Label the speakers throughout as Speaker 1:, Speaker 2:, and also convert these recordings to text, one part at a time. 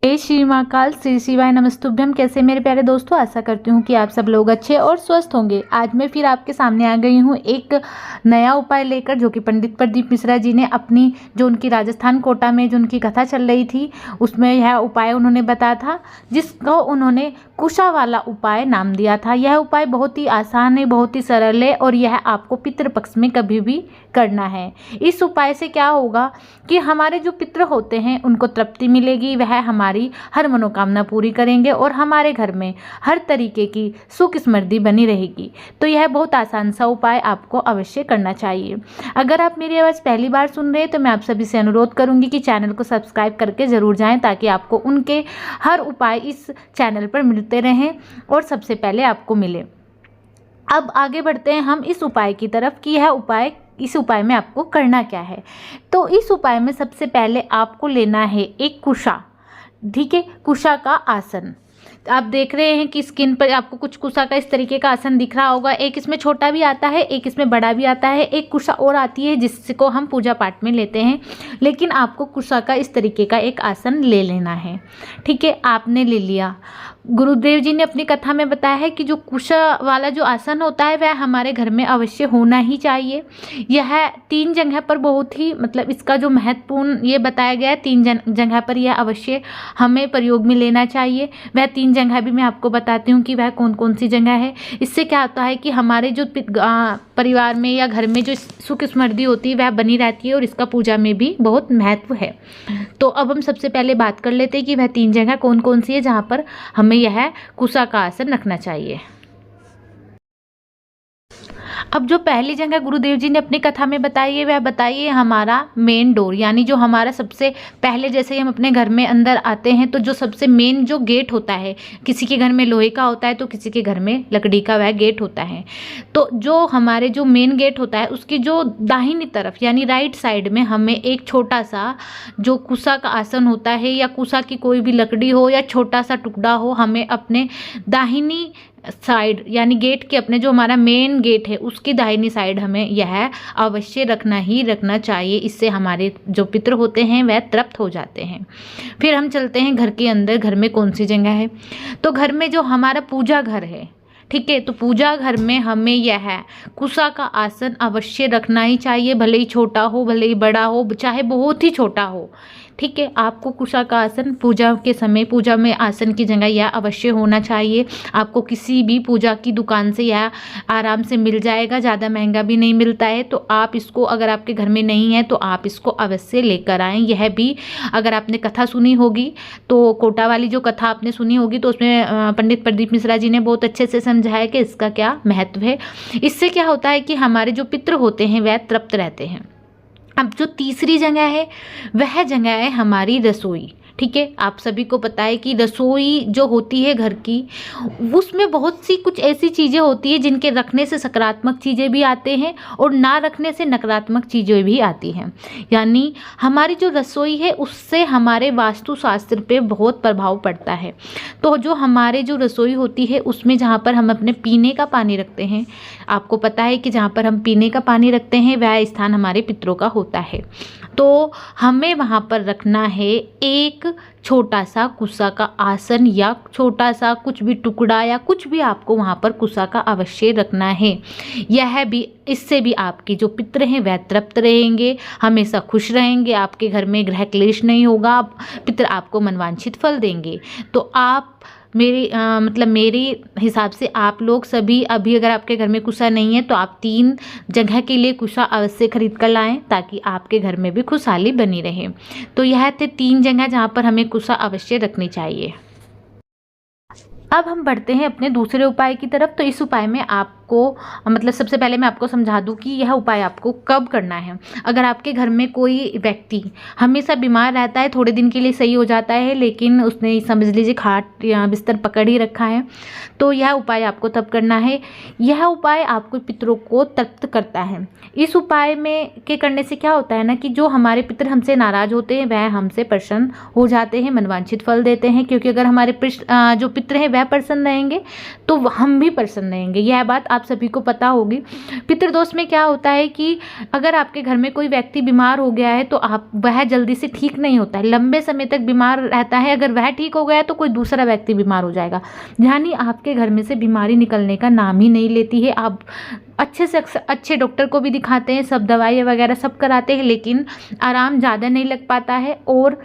Speaker 1: जय श्री महाकाल, श्री शिवाय नमस्तुभ्यम। कैसे मेरे प्यारे दोस्तों, आशा करती हूँ कि आप सब लोग अच्छे और स्वस्थ होंगे। आज मैं फिर आपके सामने आ गई हूँ एक नया उपाय लेकर, जो कि पंडित प्रदीप मिश्रा जी ने अपनी जो उनकी राजस्थान कोटा में जो उनकी कथा चल रही थी उसमें यह उपाय उन्होंने बताया था, जिसको उन्होंने कुशा वाला उपाय नाम दिया था। यह उपाय बहुत ही आसान है, बहुत ही सरल है और यह आपको पितृपक्ष में कभी भी करना है। इस उपाय से क्या होगा कि हमारे जो पितृ होते हैं उनको तृप्ति मिलेगी, वह हमारी हर मनोकामना पूरी करेंगे और हमारे घर में हर तरीके की सुख समृद्धि बनी रहेगी। तो यह बहुत आसान सा उपाय आपको अवश्य करना चाहिए। अगर आप मेरी आवाज़ पहली बार सुन रहे हैं तो मैं आप सभी से अनुरोध करूंगी कि चैनल को सब्सक्राइब करके ज़रूर जाएं, ताकि आपको उनके हर उपाय इस चैनल पर मिलते रहें और सबसे पहले आपको मिले। अब आगे बढ़ते हैं हम इस उपाय की तरफ कि इस उपाय में आपको करना क्या है। तो इस उपाय में सबसे पहले आपको लेना है एक कुशा, ठीक है, कुशा का आसन। आप देख रहे हैं कि स्क्रीन पर आपको कुछ कुशा का इस तरीके का आसन दिख रहा होगा। एक इसमें छोटा भी आता है, एक इसमें बड़ा भी आता है, एक कुशा और आती है जिसको हम पूजा पाठ में लेते हैं, लेकिन आपको कुशा का इस तरीके का एक आसन ले लेना है। ठीक है, आपने ले लिया। गुरुदेव जी ने अपनी कथा में बताया है कि जो कुशा वाला जो आसन होता है वह हमारे घर में अवश्य होना ही चाहिए। यह 3 जगह पर बहुत ही इसका जो महत्वपूर्ण ये बताया गया है, 3 जगह पर यह अवश्य हमें प्रयोग में लेना चाहिए। वह 3 जगह भी मैं आपको बताती हूँ कि वह कौन कौन सी जगह है। इससे क्या होता है कि हमारे जो परिवार में या घर में जो सुख समृद्धि होती है वह बनी रहती है और इसका पूजा में भी बहुत महत्व है। तो अब हम सबसे पहले बात कर लेते हैं कि वह 3 जगह कौन कौन सी है जहाँ पर हमें यह कुशा का आसन रखना चाहिए। अब जो पहली जगह गुरुदेव जी ने अपनी कथा में बताई है वह बताइए हमारा मेन डोर, यानी जो हमारा सबसे पहले, जैसे ही हम अपने घर में अंदर आते हैं तो जो सबसे मेन जो गेट होता है, किसी के घर में लोहे का होता है तो किसी के घर में लकड़ी का वह गेट होता है। तो जो हमारे जो मेन गेट होता है उसकी जो दाहिनी तरफ यानी राइट साइड में हमें एक छोटा सा जो कुशा का आसन होता है या कुशा की कोई भी लकड़ी हो या छोटा सा टुकड़ा हो, हमें अपने दाहिनी साइड यानी गेट के अपने जो हमारा मेन गेट है उसकी दाहिनी साइड हमें यह अवश्य रखना ही रखना चाहिए। इससे हमारे जो पितृ होते हैं वह तृप्त हो जाते हैं। फिर हम चलते हैं घर के अंदर। घर में कौन सी जगह है, तो घर में जो हमारा पूजा घर है, ठीक है, तो पूजा घर में हमें यह कुशा का आसन अवश्य रखना ही चाहिए। भले ही छोटा हो, भले ही बड़ा हो, चाहे बहुत ही छोटा हो, ठीक है, आपको कुशा का आसन पूजा के समय पूजा में आसन की जगह यह अवश्य होना चाहिए। आपको किसी भी पूजा की दुकान से यह आराम से मिल जाएगा, ज़्यादा महंगा भी नहीं मिलता है। तो आप इसको, अगर आपके घर में नहीं है तो आप इसको अवश्य लेकर आएँ। यह भी अगर आपने कथा सुनी होगी तो कोटा वाली जो कथा आपने सुनी होगी तो उसमें पंडित प्रदीप मिश्रा जी ने बहुत अच्छे से समझाया कि इसका क्या महत्व है। इससे क्या होता है कि हमारे जो पितृ होते हैं वह तृप्त रहते हैं। अब जो तीसरी जगह है वह जगह है हमारी रसोई। ठीक है, आप सभी को पता है कि रसोई जो होती है घर की, उसमें बहुत सी कुछ ऐसी चीज़ें होती है जिनके रखने से सकारात्मक चीज़ें भी आते हैं और ना रखने से नकारात्मक चीज़ें भी आती हैं। यानी हमारी जो रसोई है उससे हमारे वास्तुशास्त्र पे बहुत प्रभाव पड़ता है। तो जो हमारे जो रसोई होती है उसमें जहाँ पर हम अपने पीने का पानी रखते हैं, आपको पता है कि जहाँ पर हम पीने का पानी रखते हैं वह स्थान हमारे पितरों का होता है। तो हमें वहाँ पर रखना है एक छोटा सा कुशा का आसन या छोटा सा कुछ भी टुकड़ा या कुछ भी आपको वहाँ पर कुशा का अवश्य रखना है। यह भी, इससे भी आपके जो पितृ हैं वह तृप्त रहेंगे, हमेशा खुश रहेंगे, आपके घर में ग्रह क्लेश नहीं होगा, पितृ आपको मनवांछित फल देंगे। तो आप मेरे हिसाब से आप लोग सभी अभी अगर आपके घर में कुशा नहीं है तो आप 3 जगह के लिए कुशा अवश्य खरीद कर लाएं, ताकि आपके घर में भी खुशहाली बनी रहे। तो यह थे 3 जगह जहां पर हमें कुशा अवश्य रखनी चाहिए। अब हम बढ़ते हैं अपने दूसरे उपाय की तरफ। तो इस उपाय में आपको सबसे पहले मैं आपको समझा दूं कि यह उपाय आपको कब करना है। अगर आपके घर में कोई व्यक्ति हमेशा बीमार रहता है, थोड़े दिन के लिए सही हो जाता है लेकिन उसने समझ लीजिए खाट या बिस्तर पकड़ ही रखा है, तो यह उपाय आपको तब करना है। यह उपाय आपको पितरों को तृप्त करता है। इस उपाय में के करने से क्या होता है ना कि जो हमारे पितर हमसे नाराज होते हैं वह हमसे प्रसन्न हो जाते हैं, मनवांछित फल देते हैं। क्योंकि अगर हमारे जो पितर हैं वह प्रसन्न रहेंगे तो हम भी प्रसन्न रहेंगे। यह बात आप सभी को पता होगी। पितृदोष में क्या होता है कि अगर आपके घर में कोई व्यक्ति बीमार हो गया है तो वह जल्दी से ठीक नहीं होता है, लंबे समय तक बीमार रहता है। अगर वह ठीक हो गया तो कोई दूसरा व्यक्ति बीमार हो जाएगा, यानी आपके घर में से बीमारी निकलने का नाम ही नहीं लेती है। आप अच्छे से अच्छे डॉक्टर को भी दिखाते हैं, सब दवाई वगैरह सब कराते हैं, लेकिन आराम ज़्यादा नहीं लग पाता है और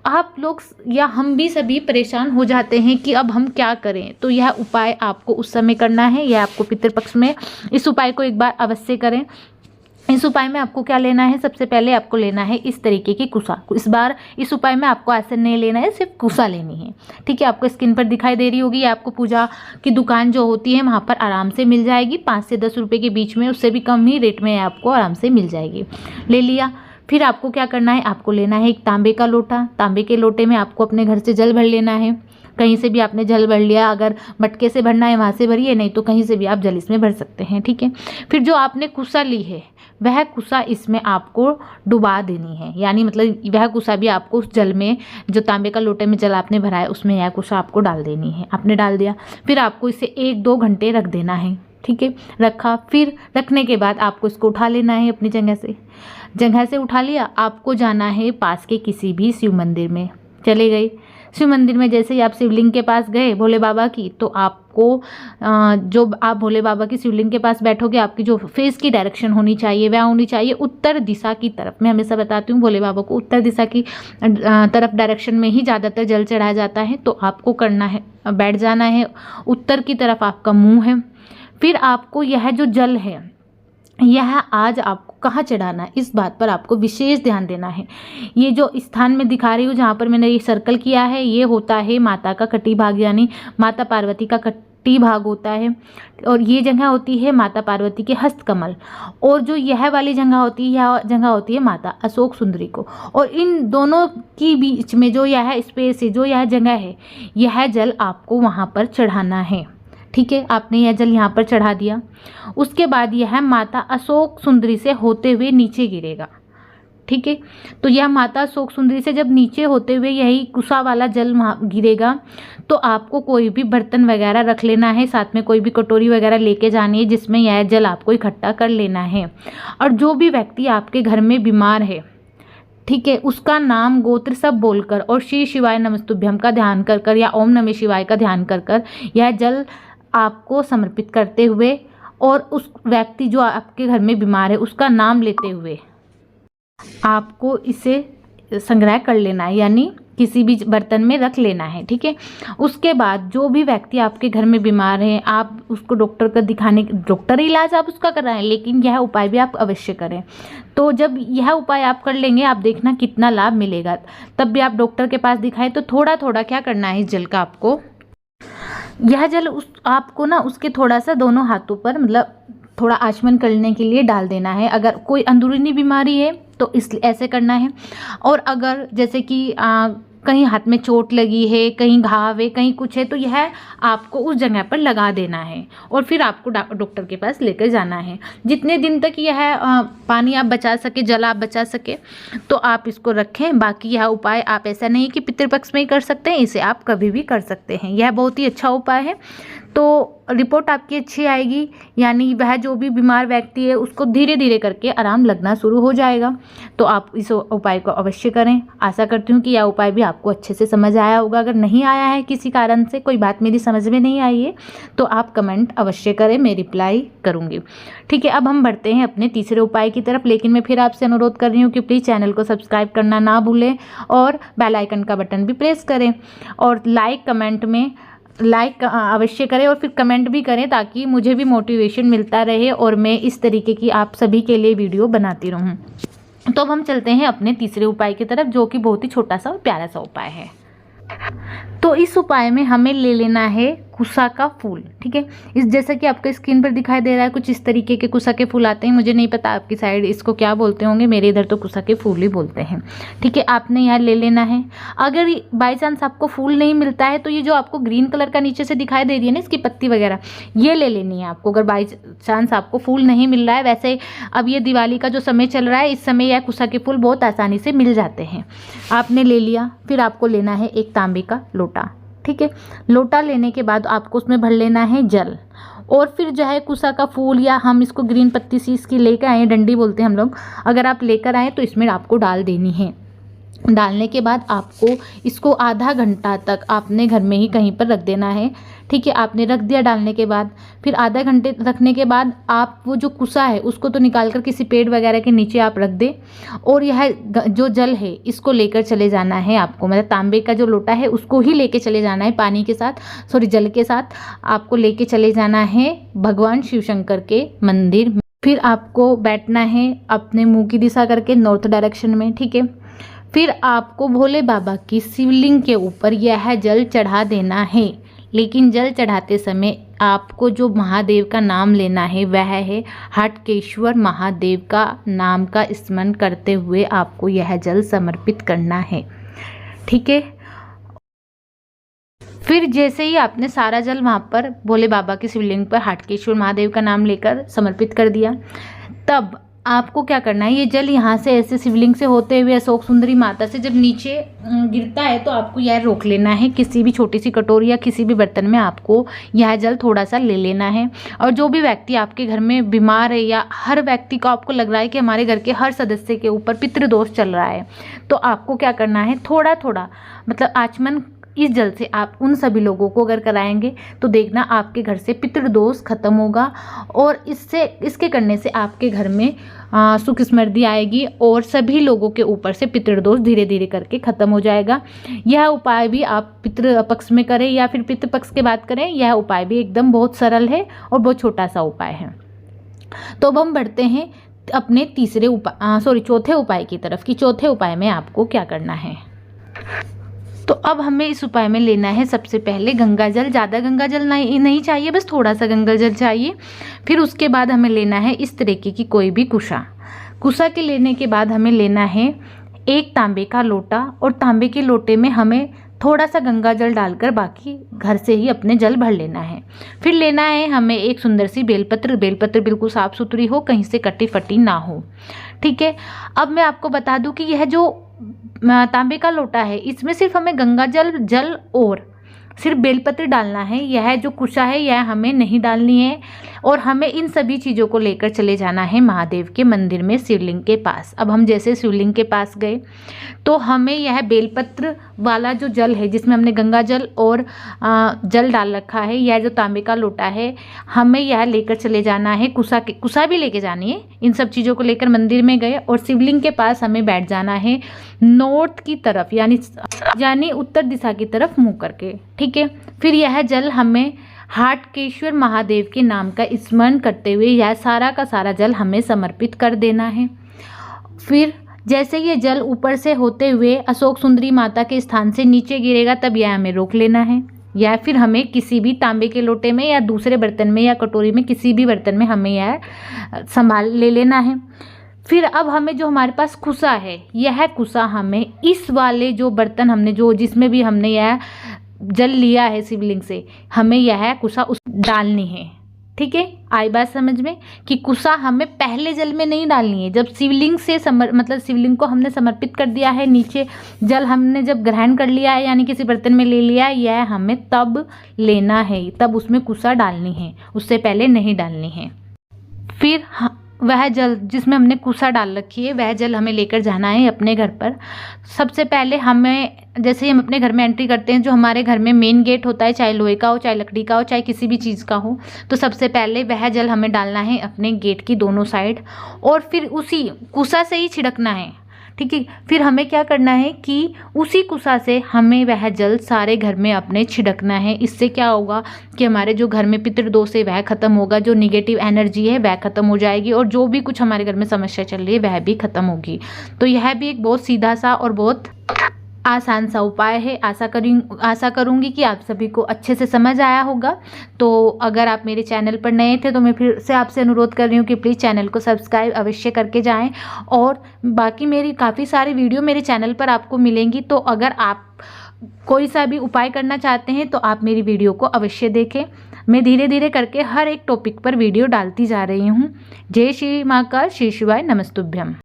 Speaker 1: आप लोग या हम भी सभी परेशान हो जाते हैं कि अब हम क्या करें। तो यह उपाय आपको उस समय करना है, यह आपको पितृपक्ष में इस उपाय को एक बार अवश्य करें। इस उपाय में आपको क्या लेना है, सबसे पहले आपको लेना है इस तरीके की कुसा। इस बार इस उपाय में आपको आसन नहीं लेना है, सिर्फ कुसा लेनी है, ठीक है। आपको स्क्रीन पर दिखाई दे रही होगी, आपको पूजा की दुकान जो होती है वहाँ पर आराम से मिल जाएगी, 5 से 10 रुपये के बीच में, उससे भी कम ही रेट में आपको आराम से मिल जाएगी। ले लिया, फिर आपको क्या करना है, आपको लेना है एक तांबे का लोटा। तांबे के लोटे में आपको अपने घर से जल भर लेना है, कहीं से भी आपने जल भर लिया, अगर मटके से भरना है वहाँ से भरिए, नहीं तो कहीं से भी आप जल इसमें भर सकते हैं, ठीक है। फिर जो आपने कुसा ली है वह कुसा इसमें आपको डुबा देनी है, यानी मतलब वह कुसा भी आपको उस जल में, जो तांबे का लोटे में जल आपने भरा है उसमें यह कुसा आपको डाल देनी है। आपने डाल दिया, फिर आपको इसे 1-2 घंटे रख देना है, ठीक है। रखा, फिर रखने के बाद आपको इसको उठा लेना है अपनी जगह से उठा लिया। आपको जाना है पास के किसी भी शिव मंदिर में, चले गए शिव मंदिर में। जैसे ही आप शिवलिंग के पास गए भोले बाबा की, तो आपको जो आप भोले बाबा की शिवलिंग के पास बैठोगे, आपकी जो फेस की डायरेक्शन होनी चाहिए वह होनी चाहिए उत्तर दिशा की तरफ। मैं हमेशा बताती हूँ भोले बाबा को उत्तर दिशा की तरफ डायरेक्शन में ही ज़्यादातर जल चढ़ाया जाता है। तो आपको करना है, बैठ जाना है, उत्तर की तरफ आपका मुँह है। फिर आपको यह जो जल है यह आज आपको कहाँ चढ़ाना है, इस बात पर आपको विशेष ध्यान देना है। ये जो स्थान में दिखा रही हूँ, जहाँ पर मैंने ये सर्कल किया है, ये होता है माता का कटी भाग, यानी माता पार्वती का कटी भाग होता है। और ये जगह होती है माता पार्वती के हस्त कमल, और जो यह वाली जगह होती है, यह जगह होती है माता अशोक सुंदरी को। और इन दोनों की बीच में जो यह स्पेस है, जो यह जगह है, यह जल आपको वहाँ पर चढ़ाना है, ठीक है। आपने यह जल यहाँ पर चढ़ा दिया, उसके बाद यह माता अशोक सुंदरी से होते हुए नीचे गिरेगा, ठीक है। तो यह माता अशोक सुंदरी से जब नीचे होते हुए यही कुसा वाला जल गिरेगा, तो आपको कोई भी बर्तन वगैरह रख लेना है, साथ में कोई भी कटोरी वगैरह लेके जानी है जिसमें यह जल आपको इकट्ठा कर लेना है। और जो भी व्यक्ति आपके घर में बीमार है, ठीक है, उसका नाम गोत्र सब बोलकर और श्री शिवाय नमस्तुभ्यम का ध्यान कर कर या ओम नमः शिवाय का ध्यान कर कर यह जल आपको समर्पित करते हुए, और उस व्यक्ति जो आपके घर में बीमार है उसका नाम लेते हुए आपको इसे संग्रह कर लेना है, यानी किसी भी बर्तन में रख लेना है, ठीक है। उसके बाद जो भी व्यक्ति आपके घर में बीमार है, आप उसको डॉक्टर का दिखाने, डॉक्टर इलाज आप उसका कर रहे हैं, लेकिन यह उपाय भी आप अवश्य करें। तो जब यह उपाय आप कर लेंगे, आप देखना कितना लाभ मिलेगा। तब भी आप डॉक्टर के पास दिखाएं। तो थोड़ा थोड़ा क्या करना है, इस जल का आपको, यह जल आपको ना उसके थोड़ा सा दोनों हाथों पर, मतलब थोड़ा आचमन करने के लिए डाल देना है। अगर कोई अंदरूनी बीमारी है तो ऐसे करना है। और अगर जैसे कि कहीं हाथ में चोट लगी है, कहीं घाव है, कहीं कुछ है, तो यह आपको उस जगह पर लगा देना है और फिर आपको डॉक्टर के पास लेकर जाना है। जितने दिन तक यह पानी आप बचा सके, जल आप बचा सके, तो आप इसको रखें। बाकी यह उपाय आप ऐसा नहीं कि पितृपक्ष में ही कर सकते हैं, इसे आप कभी भी कर सकते हैं। यह बहुत ही अच्छा उपाय है। तो रिपोर्ट आपकी अच्छी आएगी, यानी वह जो भी बीमार व्यक्ति है उसको धीरे धीरे करके आराम लगना शुरू हो जाएगा। तो आप इस उपाय को अवश्य करें। आशा करती हूँ कि यह उपाय भी आपको अच्छे से समझ आया होगा। अगर नहीं आया है, किसी कारण से कोई बात मेरी समझ में नहीं आई है, तो आप कमेंट अवश्य करें, मैं रिप्लाई करूँगी, ठीक है। अब हम बढ़ते हैं अपने तीसरे उपाय की तरफ, लेकिन मैं फिर आपसे अनुरोध कर रही हूँ कि प्लीज़ चैनल को सब्सक्राइब करना ना भूलें और बेल आइकन का बटन भी प्रेस करें, और लाइक अवश्य करें और फिर कमेंट भी करें, ताकि मुझे भी मोटिवेशन मिलता रहे और मैं इस तरीके की आप सभी के लिए वीडियो बनाती रहूं। तो अब हम चलते हैं अपने तीसरे उपाय की तरफ, जो कि बहुत ही छोटा सा और प्यारा सा उपाय है। तो इस उपाय में हमें ले लेना है कुसा का फूल, ठीक है। इस जैसा कि आपको स्क्रीन पर दिखाई दे रहा है, कुछ इस तरीके के कुसा के फूल आते हैं। मुझे नहीं पता आपकी साइड इसको क्या बोलते होंगे, मेरे इधर तो कुसा के फूल ही बोलते हैं, ठीक है। आपने यहाँ ले लेना है। अगर बाई चांस आपको फूल नहीं मिलता है, तो ये जो आपको ग्रीन कलर का नीचे से दिखाई दे रही है ना, इसकी पत्ती वगैरह, ये ले लेनी है आपको, अगर बाई चांस आपको फूल नहीं मिल रहा है। वैसे अब ये दिवाली का जो समय चल रहा है, इस समय यह कुसा के फूल बहुत आसानी से मिल जाते हैं। आपने ले लिया। फिर आपको लेना है एक तांबे का लोटा, ठीक है। लोटा लेने के बाद आपको उसमें भर लेना है जल, और फिर जो है कुसा का फूल, या हम इसको ग्रीन पत्ती सी इसकी लेकर आए, डंडी बोलते हैं हम लोग, अगर आप लेकर आए तो इसमें आपको डाल देनी है। डालने के बाद आपको इसको आधा घंटा तक आपने घर में ही कहीं पर रख देना है। ठीक है, आपने रख दिया डालने के बाद, फिर आधा घंटे रखने के बाद आप वो जो कुसा है उसको तो निकाल कर किसी पेड़ वगैरह के नीचे आप रख दें, और यह जो जल है इसको लेकर चले जाना है आपको, मतलब तांबे का जो लोटा है उसको ही लेके चले जाना है, पानी के साथ, सॉरी जल के साथ आपको लेके चले जाना है भगवान शिव शंकर के मंदिर में। फिर आपको बैठना है अपने मुँह की दिशा करके नॉर्थ डायरेक्शन में। ठीक है, फिर आपको भोले बाबा की शिवलिंग के ऊपर यह जल चढ़ा देना है, लेकिन जल चढ़ाते समय आपको जो महादेव का नाम लेना है वह है हटकेश्वर महादेव का नाम का स्मरण करते हुए आपको यह जल समर्पित करना है। ठीक है, फिर जैसे ही आपने सारा जल वहाँ पर भोले बाबा की शिवलिंग पर हटकेश्वर महादेव का नाम लेकर समर्पित कर दिया, तब आपको क्या करना है, ये जल यहाँ से ऐसे शिवलिंग से होते हुए अशोक सुंदरी माता से जब नीचे गिरता है तो आपको यह रोक लेना है, किसी भी छोटी सी कटोरी या किसी भी बर्तन में आपको यह जल थोड़ा सा ले लेना है। और जो भी व्यक्ति आपके घर में बीमार है, या हर व्यक्ति को आपको लग रहा है कि हमारे घर के हर सदस्य के ऊपर पितृदोष चल रहा है, तो आपको क्या करना है, थोड़ा थोड़ा मतलब आचमन इस जल से आप उन सभी लोगों को अगर कराएंगे तो देखना आपके घर से पितृदोष खत्म होगा, और इसके करने से आपके घर में सुख समृद्धि आएगी, और सभी लोगों के ऊपर से पितृदोष धीरे धीरे करके खत्म हो जाएगा। यह उपाय भी आप पितृ पक्ष में करें या फिर पितृ पक्ष के बाद करें, यह उपाय भी एकदम बहुत सरल है और बहुत छोटा सा उपाय है। तो अब हम बढ़ते हैं अपने चौथे उपाय की तरफ, कि चौथे उपाय में आपको क्या करना है। तो अब हमें इस उपाय में लेना है सबसे पहले गंगा जल। ज़्यादा गंगा जल नहीं चाहिए, बस थोड़ा सा गंगा जल चाहिए। फिर उसके बाद हमें लेना है इस तरीके की कोई भी कुसा के लेने के बाद हमें लेना है एक तांबे का लोटा, और तांबे के लोटे में हमें थोड़ा सा गंगा जल डालकर बाकी घर से ही अपने जल भर लेना है। फिर लेना है हमें एक सुंदर सी बेलपत्र बिल्कुल साफ़ सुथरी हो, कहीं से कटी फटी ना हो। ठीक है, अब मैं आपको बता दूं कि यह जो तांबे का लोटा है इसमें सिर्फ हमें गंगा जल और सिर्फ बेलपत्र डालना है। यह जो कुशा है यह हमें नहीं डालनी है, और हमें इन सभी चीज़ों को लेकर चले जाना है महादेव के मंदिर में शिवलिंग के पास। अब हम जैसे शिवलिंग के पास गए तो हमें यह बेलपत्र वाला जो जल है जिसमें हमने गंगा जल और जल डाल रखा है, यह जो तांबे का लोटा है हमें यह लेकर चले जाना है। कुशा भी लेके जानी है। इन सब चीज़ों को लेकर मंदिर में गए और शिवलिंग के पास हमें बैठ जाना है नॉर्थ की तरफ, यानी उत्तर दिशा की तरफ मुँह करके। ठीक है, फिर यह जल हमें हटकेश्वर महादेव के नाम का स्मरण करते हुए यह सारा का सारा जल हमें समर्पित कर देना है। फिर जैसे ये जल ऊपर से होते हुए अशोक सुंदरी माता के स्थान से नीचे गिरेगा तब यह हमें रोक लेना है, या फिर हमें किसी भी तांबे के लोटे में या दूसरे बर्तन में या कटोरी में किसी भी बर्तन में हमें यह संभाल ले लेना है। फिर अब हमें जो हमारे पास कुसा है, यह कुसा हमें इस वाले जो बर्तन हमने जिसमें भी हमने यह जल लिया है शिवलिंग से, हमें यह कुसा उस डालनी है। ठीक है, आई बात समझ में कि कुसा हमें पहले जल में नहीं डालनी है। जब शिवलिंग से मतलब शिवलिंग को हमने समर्पित कर दिया है, नीचे जल हमने जब ग्रहण कर लिया है यानी किसी बर्तन में ले लिया है, यह हमें तब लेना है, तब उसमें कुसा डालनी है, उससे पहले नहीं डालनी है। फिर वह जल जिसमें हमने कुसा डाल रखी है वह जल हमें लेकर जाना है अपने घर पर। सबसे पहले हमें जैसे ही हम अपने घर में एंट्री करते हैं, जो हमारे घर में मेन गेट होता है, चाहे लोहे का हो, चाहे लकड़ी का हो, चाहे किसी भी चीज़ का हो, तो सबसे पहले वह जल हमें डालना है अपने गेट की दोनों साइड, और फिर उसी कुसा से ही छिड़कना है। ठीक है, फिर हमें क्या करना है कि उसी कुसा से हमें वह जल सारे घर में अपने छिड़कना है। इससे क्या होगा कि हमारे जो घर में पितृदोष है वह खत्म होगा, जो निगेटिव एनर्जी है वह खत्म हो जाएगी, और जो भी कुछ हमारे घर में समस्या चल रही है वह भी खत्म होगी। तो यह भी एक बहुत सीधा सा और बहुत आसान सा उपाय है। आशा करूंगी कि आप सभी को अच्छे से समझ आया होगा। तो अगर आप मेरे चैनल पर नए थे तो मैं फिर से आपसे अनुरोध कर रही हूँ कि प्लीज़ चैनल को सब्सक्राइब अवश्य करके जाएं, और बाकी मेरी काफ़ी सारी वीडियो मेरे चैनल पर आपको मिलेंगी। तो अगर आप कोई सा भी उपाय करना चाहते हैं तो आप मेरी वीडियो को अवश्य देखें। मैं धीरे धीरे करके हर एक टॉपिक पर वीडियो डालती जा रही हूँ। जय श्री महाकाल, श्री शिवाय, नमस्तुभ्यम।